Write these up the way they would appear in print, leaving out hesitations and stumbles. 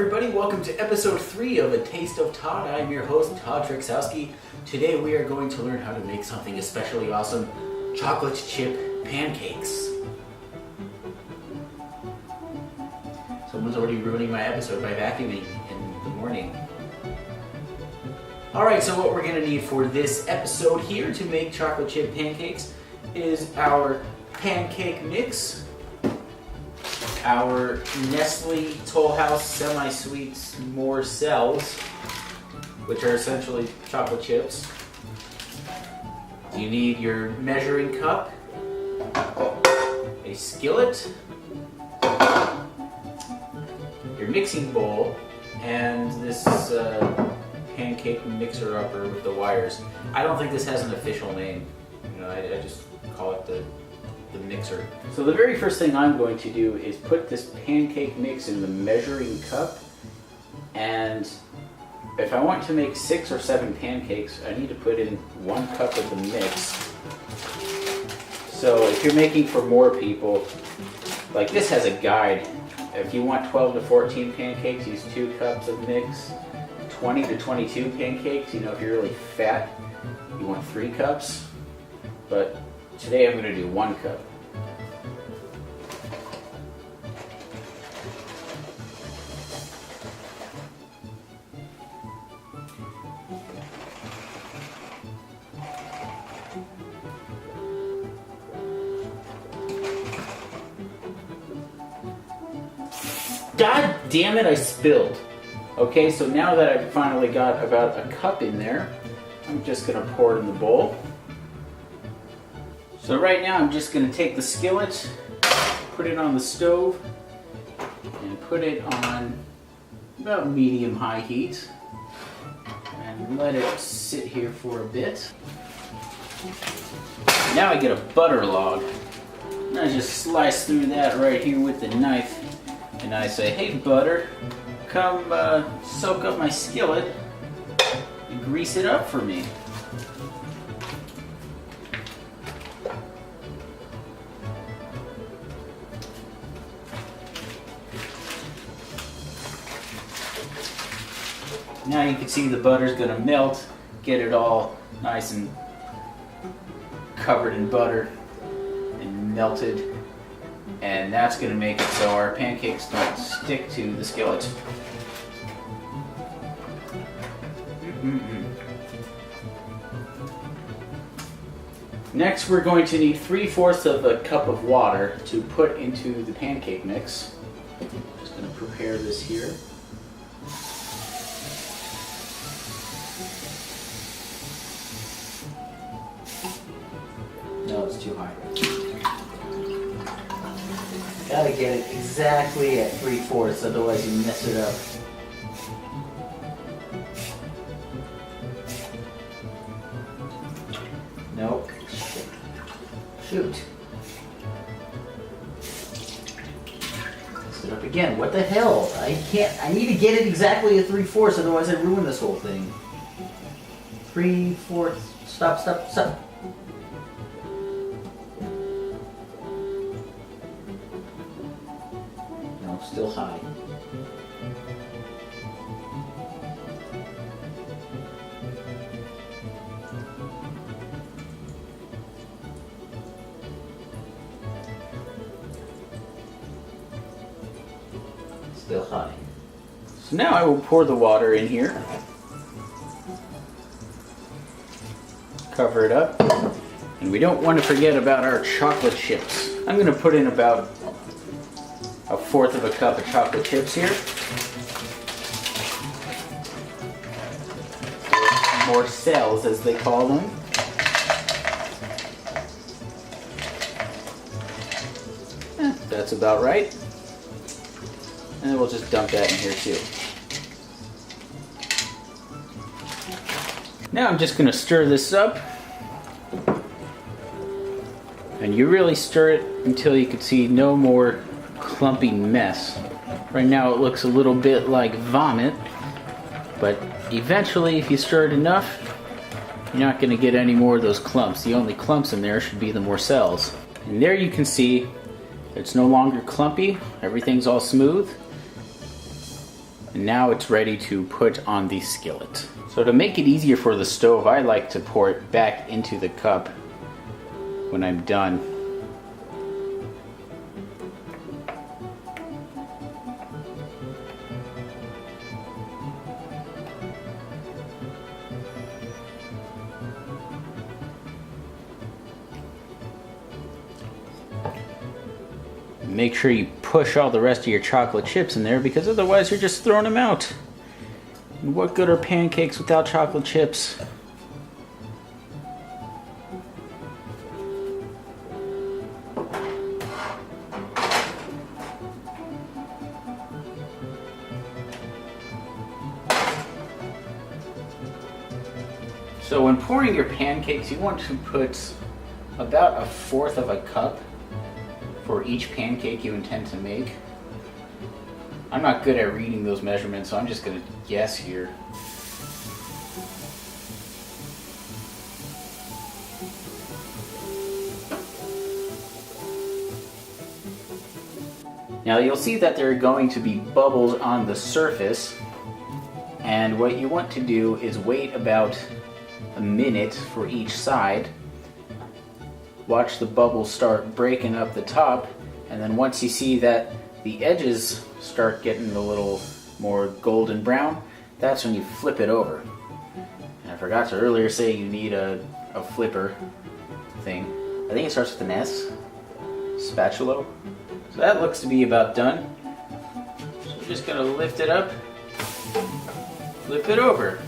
everybody, welcome to episode 3 of A Taste of Todd. I'm your host, Todd Drecksauski. Today we are going to learn how to make something especially awesome, chocolate chip pancakes. Someone's already ruining my episode by vacuuming in the morning. Alright, so what we're going to need for this episode here to make chocolate chip pancakes is our pancake mix, our Nestle Toll House semi-sweet s'more cells, which are essentially chocolate chips. You need your measuring cup, a skillet, your mixing bowl, and this pancake mixer upper with the wires. I don't think this has an official name. I just call it the mixer. So the very first thing I'm going to do is put this pancake mix in the measuring cup, and if I want to make 6 or 7 pancakes, I need to put in 1 cup of the mix. So if you're making for more people, like this has a guide. If you want 12 to 14 pancakes, use 2 cups of mix. 20 to 22 pancakes, if you're really fat, you want 3 cups. But today I'm going to do 1 cup. God damn it, I spilled. Okay, so now that I've finally got about a cup in there, I'm just going to pour it in the bowl. So right now I'm just going to take the skillet, put it on the stove, and put it on about medium-high heat, and let it sit here for a bit. Now I get a butter log, and I just slice through that right here with the knife, and I say, hey butter, come soak up my skillet and grease it up for me. Now you can see the butter's going to melt, get it all nice and covered in butter and melted, and that's going to make it so our pancakes don't stick to the skillet. Next we're going to need 3/4 of a cup of water to put into the pancake mix. Just going to prepare this here. No, it's too high. Gotta get it exactly at 3/4, otherwise you mess it up. Nope. Shoot. Mess it up again. What the hell? I need to get it exactly at 3/4, otherwise I ruin this whole thing. 3/4. Stop. Still high. Still high. So now I will pour the water in here. Cover it up. And we don't want to forget about our chocolate chips. I'm going to put in about 1/4 of a cup of chocolate chips here. More cells, as they call them. That's about right. And then we'll just dump that in here too. Now I'm just going to stir this up. And you really stir it until you can see no more clumpy mess. Right now it looks a little bit like vomit, but eventually if you stir it enough, you're not going to get any more of those clumps. The only clumps in there should be the more cells. And there you can see it's no longer clumpy, everything's all smooth. And now it's ready to put on the skillet. So to make it easier for the stove, I like to pour it back into the cup when I'm done. Make sure you push all the rest of your chocolate chips in there, because otherwise you're just throwing them out. And what good are pancakes without chocolate chips? So when pouring your pancakes, you want to put about 1/4 of a cup for each pancake you intend to make. I'm not good at reading those measurements, so I'm just going to guess here. Now you'll see that there are going to be bubbles on the surface, and what you want to do is wait about a minute for each side. Watch the bubbles start breaking up the top, and then once you see that the edges start getting a little more golden brown, that's when you flip it over. And I forgot to earlier say you need a flipper thing. I think it starts with an S. Spatula. So that looks to be about done. So we're just gonna lift it up, flip it over.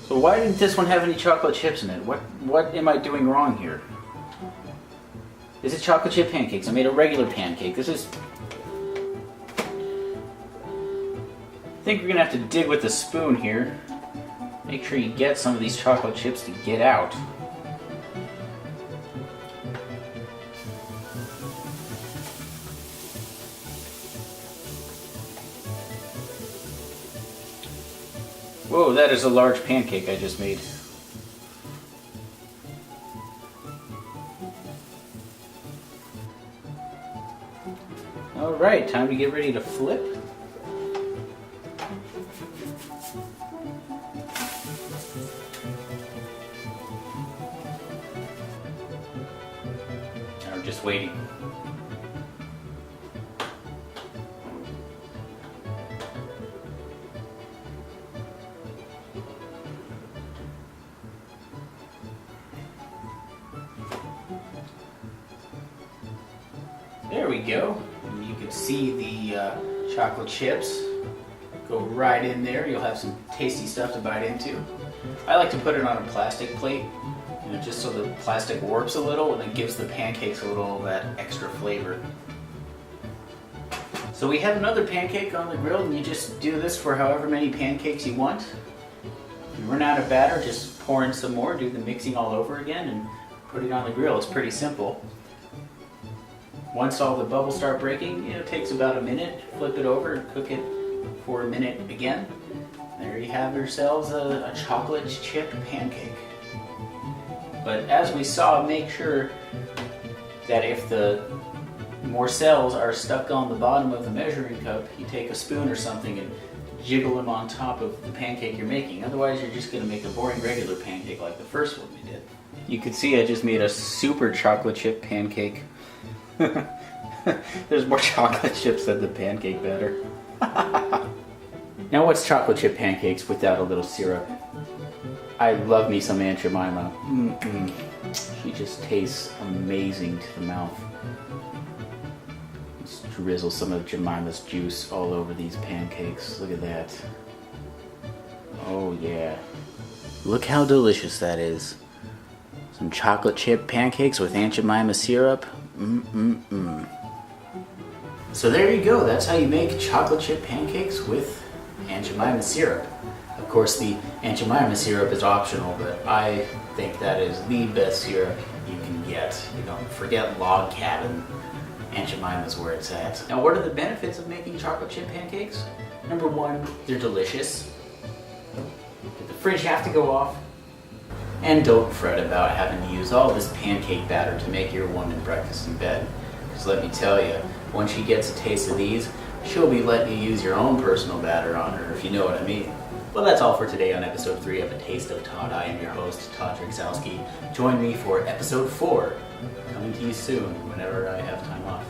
So why didn't this one have any chocolate chips in it? What am I doing wrong here? This is chocolate chip pancakes. I made a regular pancake. This is... I think we're gonna have to dig with a spoon here. Make sure you get some of these chocolate chips to get out. Whoa, that is a large pancake I just made. Alright, time to get ready to flip. Now we're just waiting. There we go. And you can see the chocolate chips go right in there. You'll have some tasty stuff to bite into. I like to put it on a plastic plate, just so the plastic warps a little and it gives the pancakes a little of that extra flavor. So we have another pancake on the grill, and you just do this for however many pancakes you want. If you run out of batter, just pour in some more, do the mixing all over again, and put it on the grill. It's pretty simple. Once all the bubbles start breaking, it takes about a minute. Flip it over and cook it for a minute again. There you have yourselves a chocolate chip pancake. But as we saw, make sure that if the morsels are stuck on the bottom of the measuring cup, you take a spoon or something and jiggle them on top of the pancake you're making. Otherwise, you're just going to make a boring regular pancake like the first one we did. You can see I just made a super chocolate chip pancake. There's more chocolate chips than the pancake batter. Now what's chocolate chip pancakes without a little syrup? I love me some Aunt Jemima. She just tastes amazing to the mouth. Let's drizzle some of Jemima's juice all over these pancakes. Look at that. Oh yeah. Look how delicious that is. Some chocolate chip pancakes with Aunt Jemima syrup. So there you go. That's how you make chocolate chip pancakes with Aunt Jemima syrup. Of course, the Aunt Jemima syrup is optional, but I think that is the best syrup you can get. Forget Log Cabin. Aunt Jemima's where it's at. Now, what are the benefits of making chocolate chip pancakes? Number one, they're delicious. Did the fridge have to go off? And don't fret about having to use all this pancake batter to make your woman breakfast in bed. Because let me tell you, once she gets a taste of these, she'll be letting you use your own personal batter on her, if you know what I mean. Well, that's all for today on episode 3 of A Taste of Todd. I am your host, Todd Drecksauski. Join me for episode 4, coming to you soon, whenever I have time off.